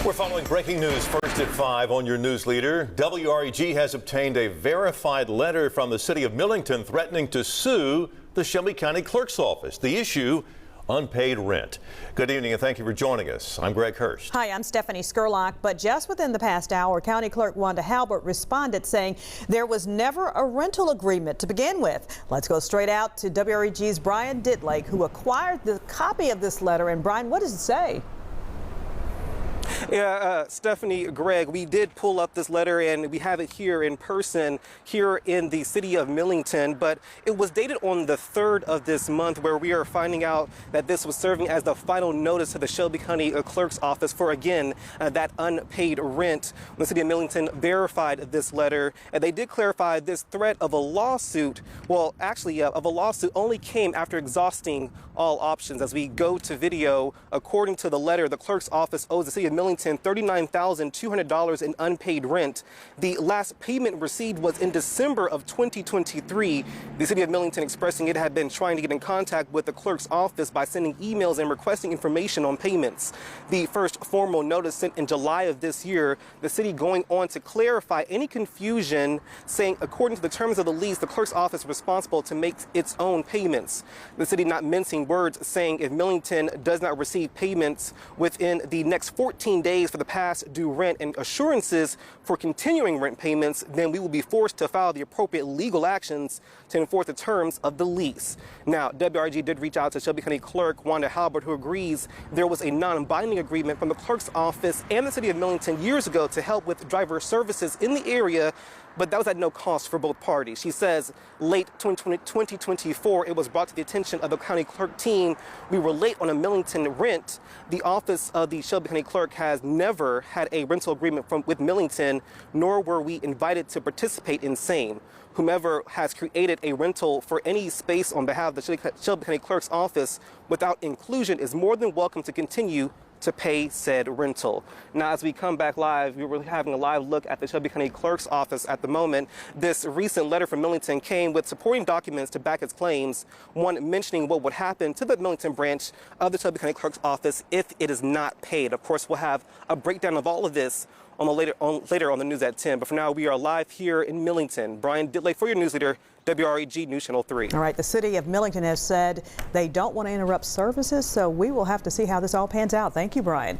We're following breaking news first at 5 on your news leader. WREG has obtained a verified letter from the city of Millington threatening to sue the Shelby County Clerk's Office. The issue, unpaid rent. Good evening and thank you for joining us. I'm Greg Hurst. Hi, I'm Stephanie Skurlock. But just within the past hour, County Clerk Wanda Halbert responded saying there was never a rental agreement to begin with. Let's go straight out to WREG's Brian Ditlake, who acquired the copy of this letter. And Brian, what does it say? Yeah, Stephanie, Greg, we did pull up this letter and we have it here in person here in the city of Millington, but it was dated on the 3rd of this month, where we are finding out that this was serving as the final notice to the Shelby County Clerk's Office for, again, that unpaid rent. The city of Millington verified this letter, and they did clarify this threat of a lawsuit, well, actually, of a lawsuit only came after exhausting all options. As we go to video, according to the letter, the clerk's office owes the city of Millington $39,200 in unpaid rent. The last payment received was in December of 2023. The city of Millington expressing it had been trying to get in contact with the clerk's office by sending emails and requesting information on payments. The first formal notice sent in July of this year, the city going on to clarify any confusion, saying according to the terms of the lease, the clerk's office is responsible to make its own payments. The city not mincing words, saying if Millington does not receive payments within the next 14 days for the past due rent and assurances for continuing rent payments, then we will be forced to file the appropriate legal actions to enforce the terms of the lease. Now, WREG did reach out to Shelby County Clerk Wanda Halbert, who agrees there was a non-binding agreement from the clerk's office and the city of Millington years ago to help with driver services in the area, but that was at no cost for both parties. She says late 2024, it was brought to the attention of the county clerk team. We were late on a Millington rent. The office of the Shelby County Clerk has never had a rental agreement with Millington, nor were we invited to participate in same. Whomever has created a rental for any space on behalf of the Shelby County Clerk's office without inclusion is more than welcome to continue to pay said rental. Now, as we come back live, we were having a live look at the Shelby County Clerk's office at the moment. This recent letter from Millington came with supporting documents to back its claims, one mentioning what would happen to the Millington branch of the Shelby County Clerk's office if it is not paid. Of course, we'll have a breakdown of all of this later on the news at 10. But for now, we are live here in Millington. Brian Ditlake for your news leader, WREG News Channel 3. All right, the city of Millington has said they don't want to interrupt services, so we will have to see how this all pans out. Thank you, Brian.